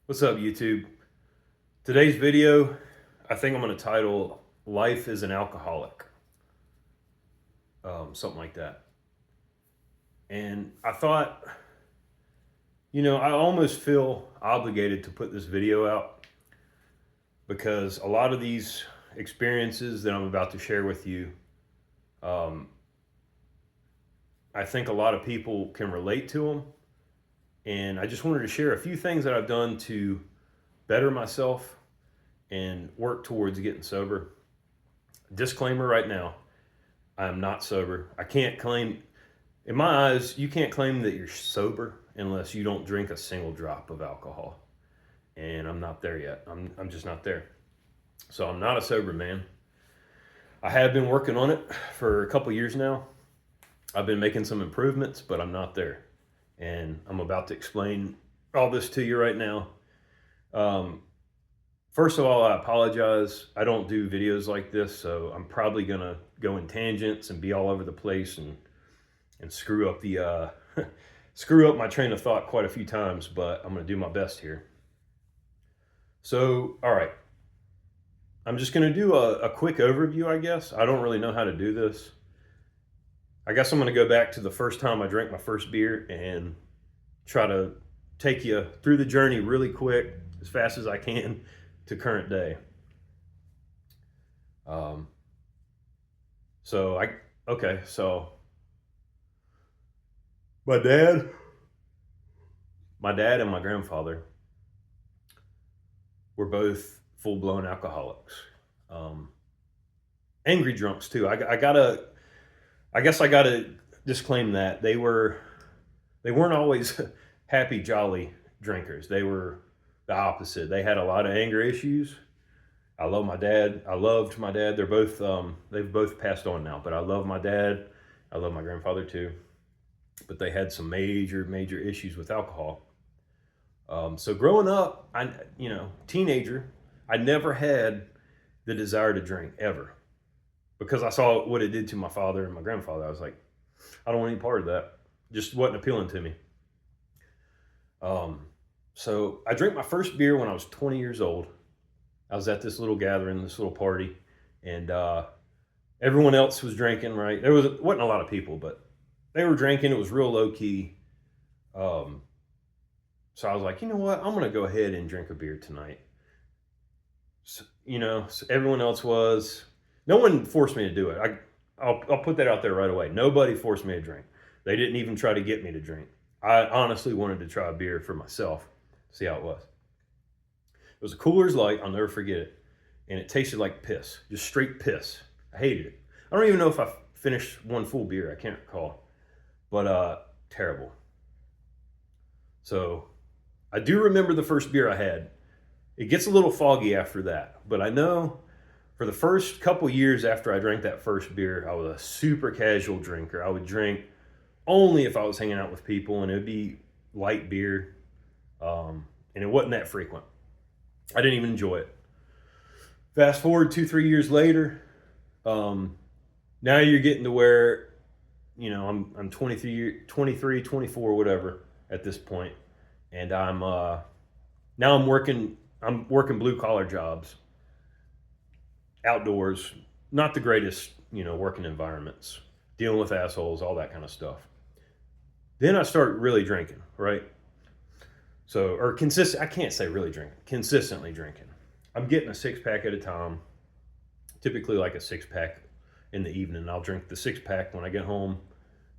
What's up, YouTube? Today's video, I think I'm going to title Life is an Alcoholic. Something like that. And I thought, I almost feel obligated to put this video out because a lot of these experiences that I'm about to share with you, I think a lot of people can relate to them. And I just wanted to share a few things that I've done to better myself and work towards getting sober. Disclaimer right now, I am not sober. I can't claim, in my eyes, you can't claim that you're sober unless you don't drink a single drop of alcohol. And I'm not there yet. I'm just not there. So I'm not a sober man. I have been working on it for a couple years now. I've been making some improvements, but I'm not there. And I'm about to explain all this to you right now. First of all, I apologize. I don't do videos like this, so I'm probably gonna go in tangents and be all over the place and screw up the screw up my train of thought quite a few times. But I'm gonna do my best here. So, all right, I'm just gonna do a quick overview. I guess I don't really know how to do this. I guess I'm gonna go back to the first time I drank my first beer and try to take you through the journey really quick, as fast as I can, to current day. So my dad and my grandfather were both full-blown alcoholics. Angry drunks too. I guess I gotta disclaim that they weren't always happy, jolly drinkers. They were the opposite. They had a lot of anger issues. I love my dad. I loved my dad. They've both passed on now, but I love my dad. I love my grandfather too. But they had some major issues with alcohol. So growing up, teenager, I never had the desire to drink ever because I saw what it did to my father and my grandfather. I was like, I don't want any part of that. Just wasn't appealing to me. So I drank my first beer when I was 20 years old. I was at this little gathering, this little party, and everyone else was drinking, right? Wasn't a lot of people, but they were drinking. It was real low key. So I was like, you know what? I'm going to go ahead and drink a beer tonight. So everyone else was. No one forced me to do it. I'll put that out there right away. Nobody forced me to drink. They didn't even try to get me to drink. I honestly wanted to try a beer for myself, see how it was. It was a Coors Light, I'll never forget it. And it tasted like piss, just straight piss. I hated it. I don't even know if I finished one full beer, I can't recall. But terrible. So I do remember the first beer I had. It gets a little foggy after that, but I know for the first couple years after I drank that first beer, I was a super casual drinker. I would drink only if I was hanging out with people, and it would be light beer, and it wasn't that frequent. I didn't even enjoy it. Fast forward 2-3 years later, now you're getting to where, I'm 23, 24, whatever at this point, and now I'm working blue collar jobs, outdoors, not the greatest, working environments, dealing with assholes, all that kind of stuff. Then I start really drinking, right? I can't say really drinking, consistently drinking. I'm getting a 6-pack at a time, typically like a 6-pack in the evening. I'll drink the 6-pack when I get home,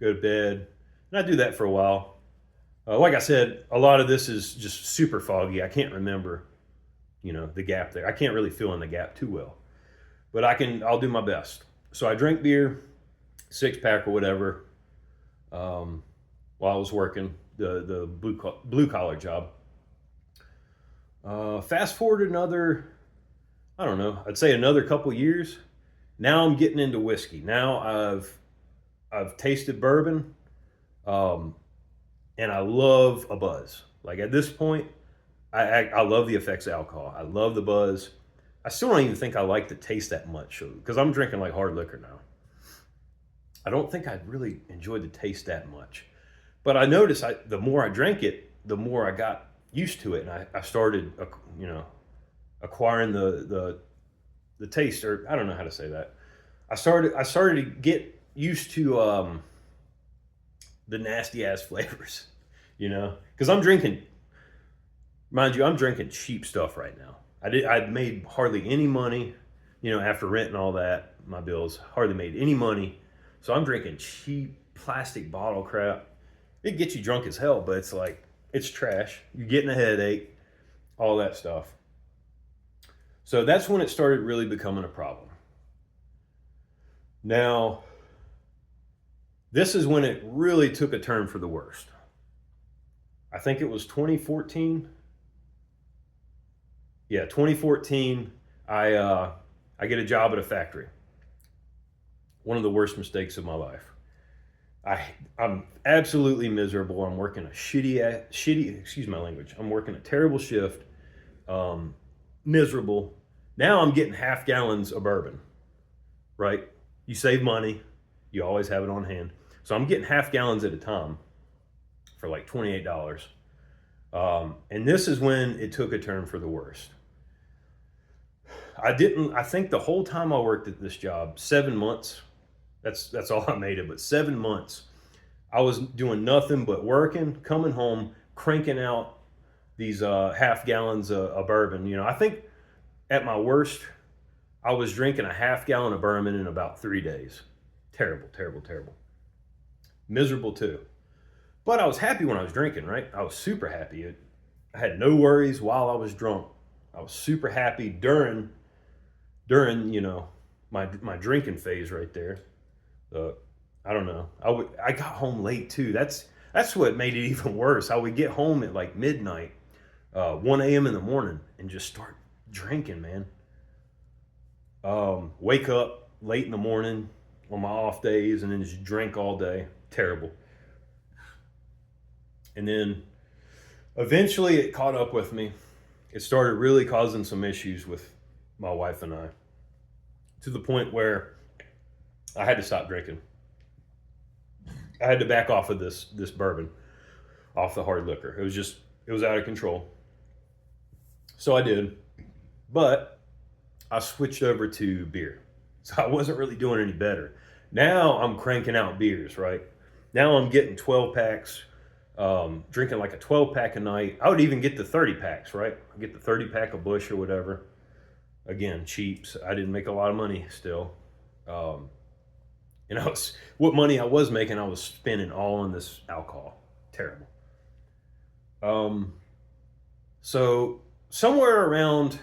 go to bed, and I do that for a while. Like I said, a lot of this is just super foggy. I can't remember, the gap there. I can't really fill in the gap too well, but I'll do my best. So I drink beer, 6-pack or whatever, while I was working the blue collar job. Fast forward another, I don't know, I'd say another couple years. Now I'm getting into whiskey. Now I've tasted bourbon, and I love a buzz. Like at this point, I love the effects of alcohol. I love the buzz. I still don't even think I like the taste that much because I'm drinking like hard liquor now. I don't think I'd really enjoy the taste that much. But I noticed the more I drank it, the more I got used to it, and I started, you know, acquiring the taste, or I don't know how to say that. I started to get used to the nasty ass flavors, you know, because I'm drinking. Mind you, I'm drinking cheap stuff right now. I made hardly any money, you know, after rent and all that. My bills hardly made any money, so I'm drinking cheap plastic bottle crap. It gets you drunk as hell, but it's like it's trash. You're getting a headache, all that stuff. So that's when it started really becoming a problem. Now, this is when it really took a turn for the worst. I think it was 2014. Yeah, 2014. I get a job at a factory. One of the worst mistakes of my life. I'm absolutely miserable. I'm working a shitty. Excuse my language. I'm working a terrible shift. Miserable. Now I'm getting half gallons of bourbon. Right? You save money. You always have it on hand. So I'm getting half gallons at a time for like $28. And this is when it took a turn for the worst. I think the whole time I worked at this job, 7 months, that's all I made it, but 7 months, I was doing nothing but working, coming home, cranking out these half gallons of bourbon. You know, I think at my worst, I was drinking a half gallon of bourbon in about 3 days. Terrible, terrible, terrible. Miserable too. But I was happy when I was drinking, right? I was super happy. I had no worries while I was drunk. I was super happy during you know my drinking phase right there. I don't know. I got home late too. That's what made it even worse. I would get home at like midnight, 1 a.m. in the morning, and just start drinking, man. Wake up late in the morning on my off days, and then just drink all day. Terrible. And then eventually it caught up with me. It started really causing some issues with my wife and I, to the point where I had to stop drinking. I had to back off of this bourbon, off the hard liquor. It was out of control. So I did, but I switched over to beer. So I wasn't really doing any better. Now I'm cranking out beers, right? Now I'm getting 12 packs, drinking like a 12 pack a night. I would even get the 30 packs, right? I get the 30 pack of Busch or whatever. Again, cheap. So I didn't make a lot of money still. And what money I was making, I was spending all on this alcohol. Terrible. So somewhere around,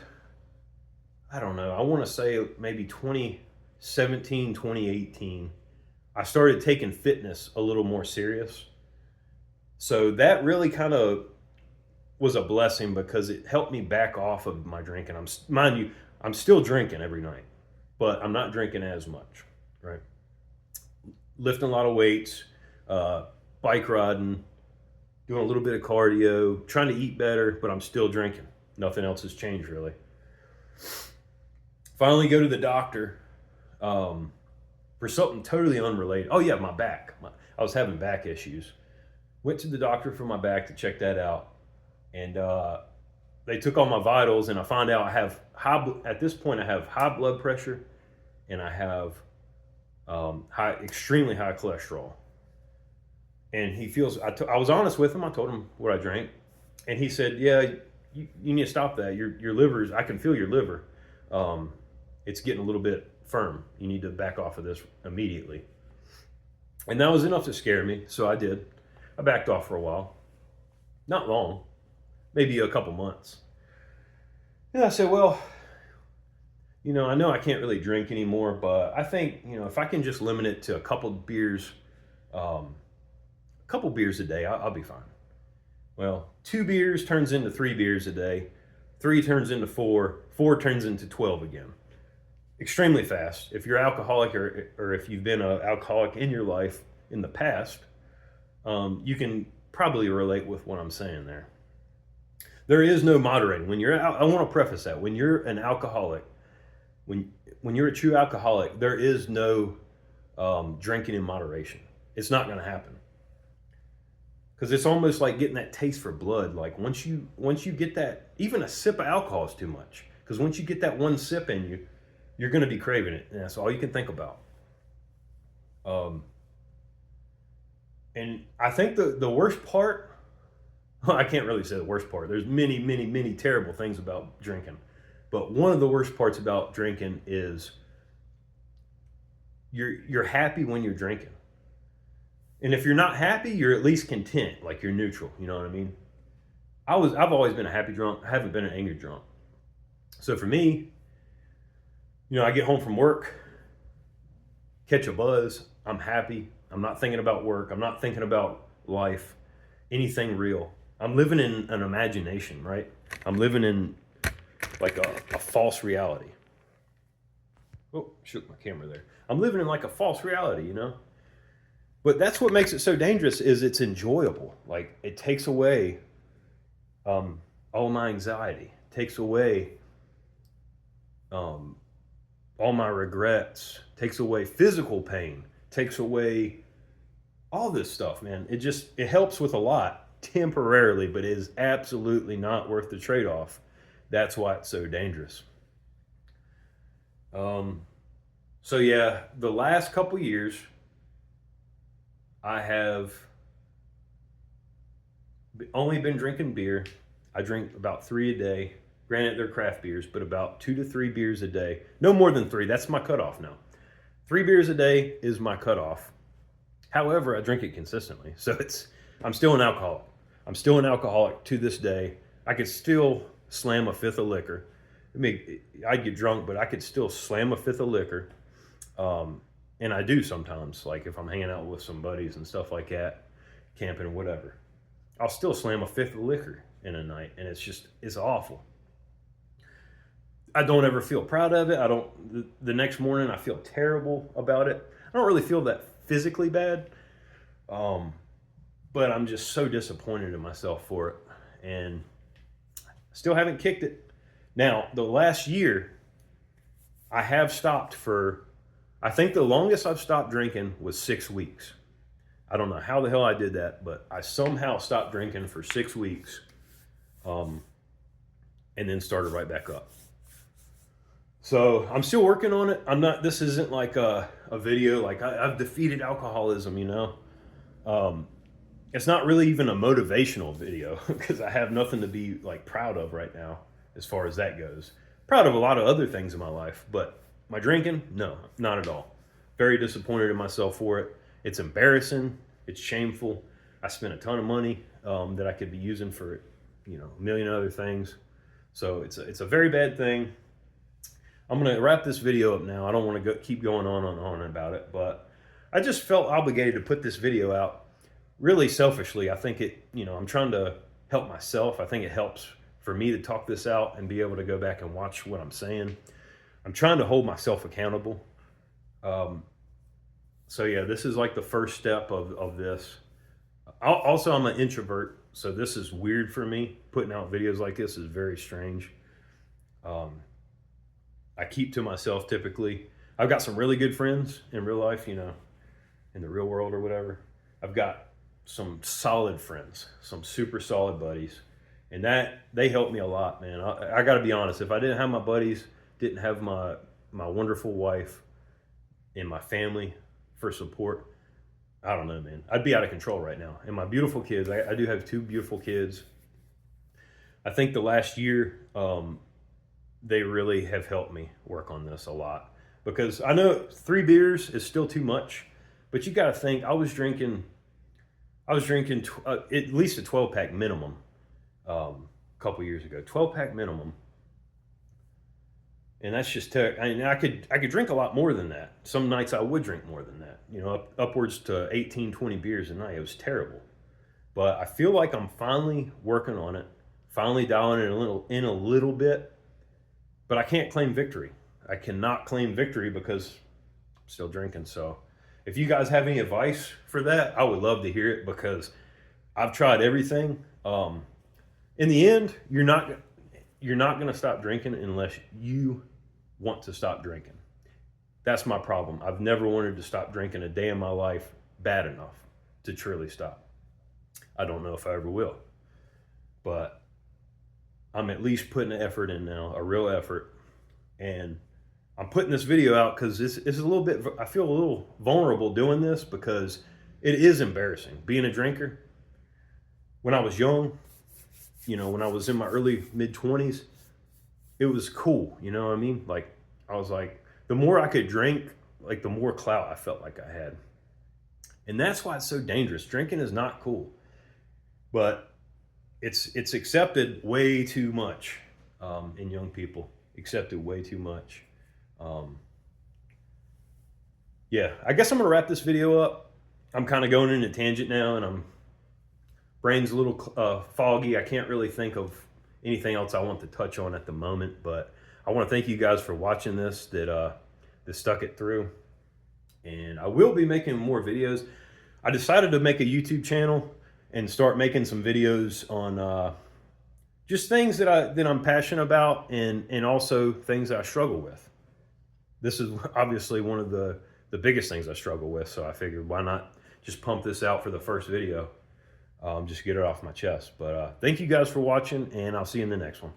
I don't know, I want to say maybe 2017, 2018, I started taking fitness a little more serious. So that really kind of was a blessing because it helped me back off of my drinking. Mind you, I'm still drinking every night, but I'm not drinking as much, right? Lifting a lot of weights, bike riding, doing a little bit of cardio, trying to eat better, but I'm still drinking. Nothing else has changed really. Finally go to the doctor for something totally unrelated. Oh yeah, my back. I was having back issues. Went to the doctor for my back to check that out. And they took all my vitals, and I found out I have at this point I have high blood pressure, and I have extremely high cholesterol. And he feels, I was honest with him. I told him what I drank, and he said, "Yeah, you need to stop that. Your liver's, I can feel your liver. It's getting a little bit firm. You need to back off of this immediately." And that was enough to scare me, so I did. I backed off for a while, not long, maybe a couple months. And I said, well, you know, I know I can't really drink anymore, but I think, you know, if I can just limit it to a couple beers a day, I'll be fine. Well, 2 beers turns into 3 beers a day. 3 turns into 4. 4 turns into 12 again. Extremely fast. If you're alcoholic or if you've been an alcoholic in your life in the past, you can probably relate with what I'm saying there. There is no moderating. I want to preface that. When you're an alcoholic, when you're a true alcoholic, there is no drinking in moderation. It's not going to happen. because it's almost like getting that taste for blood. Like once you get that, even a sip of alcohol is too much. Because once you get that one sip in you, you're going to be craving it, and that's all you can think about. And I think the worst part, well, I can't really say the worst part. There's many, many, many terrible things about drinking. But one of the worst parts about drinking is you're happy when you're drinking. And if you're not happy, you're at least content, like you're neutral, you know what I mean? I've always been a happy drunk. I haven't been an angry drunk. So for me, I get home from work, catch a buzz, I'm happy. I'm not thinking about work. I'm not thinking about life, anything real. I'm living in an imagination, right? I'm living in like a false reality. Oh, shook my camera there. I'm living in like a false reality, But that's what makes it so dangerous is it's enjoyable. Like it takes away all my anxiety, takes away all my regrets, takes away physical pain, takes away all this stuff, man. It helps with a lot temporarily, but it is absolutely not worth the trade-off. That's why it's so dangerous. So yeah, the last couple years, I have only been drinking beer. I drink about 3 a day. Granted, they're craft beers, but about 2 to 3 beers a day. No more than 3. That's my cutoff now. 3 beers a day is my cutoff. However, I drink it consistently. So I'm still an alcoholic. I'm still an alcoholic to this day. I could still slam a fifth of liquor. I mean, I'd get drunk, but I could still slam a fifth of liquor. And I do sometimes, like if I'm hanging out with some buddies and stuff like that, camping, whatever. I'll still slam a fifth of liquor in a night, and it's awful. I don't ever feel proud of it. The next morning I feel terrible about it. I don't really feel that physically bad. But I'm just so disappointed in myself for it. And still haven't kicked it. Now, the last year, I have stopped I think the longest I've stopped drinking was 6 weeks. I don't know how the hell I did that, but I somehow stopped drinking for 6 weeks. And then started right back up. So I'm still working on it. This isn't like a video, like I've defeated alcoholism, It's not really even a motivational video because I have nothing to be like proud of right now as far as that goes. Proud of a lot of other things in my life, but my drinking, no, not at all. Very disappointed in myself for it. It's embarrassing. It's shameful. I spent a ton of money that I could be using for, a million other things. So it's a very bad thing. I'm going to wrap this video up now. I don't want to keep going on about it, but I just felt obligated to put this video out. Really selfishly, I think I'm trying to help myself. I think it helps for me to talk this out and be able to go back and watch what I'm saying. I'm trying to hold myself accountable. So yeah, this is like the first step of this. Also, I'm an introvert, so this is weird for me. Putting out videos like this is very strange. I keep to myself typically. I've got some really good friends in real life, in the real world or whatever. I've got some solid friends, some super solid buddies, and they help me a lot, man. I got to be honest. If I didn't have my buddies, didn't have my wonderful wife and my family for support, I don't know, man. I'd be out of control right now. And my beautiful kids, I do have 2 beautiful kids. I think the last year, they really have helped me work on this a lot. Because I know 3 beers is still too much, but you got to think, I was drinking at least a 12-pack minimum a couple years ago. 12-pack minimum. And that's just, I could drink a lot more than that. Some nights I would drink more than that, upwards to 18, 20 beers a night. It was terrible. But I feel like I'm finally working on it, finally dialing it in a little bit. But I can't claim victory. I cannot claim victory because I'm still drinking. So if you guys have any advice for that, I would love to hear it because I've tried everything. In the end, you're not going to stop drinking unless you want to stop drinking. That's my problem. I've never wanted to stop drinking a day in my life bad enough to truly stop. I don't know if I ever will, but I'm at least putting an effort in now, a real effort. And I'm putting this video out because this is a little bit, I feel a little vulnerable doing this because it is embarrassing. Being a drinker, when I was young, you know, when I was in my early mid 20s, it was cool. You know what I mean? Like, I was like, the more I could drink, like the more clout I felt like I had. And that's why it's so dangerous. Drinking is not cool, but it's accepted way too much in young people. Accepted way too much. Um, yeah, I guess I'm gonna wrap this video up. I'm kind of going in a tangent now, and I'm brain's a little foggy. I can't really think of anything else I want to touch on at the moment, but I want to thank you guys for watching this that stuck it through. And I will be making more videos. I decided to make a YouTube channel and start making some videos on just things that I'm passionate about, and also things that I struggle with. This is obviously one of the biggest things I struggle with, so I figured why not just pump this out for the first video, just get it off my chest. But thank you guys for watching, and I'll see you in the next one.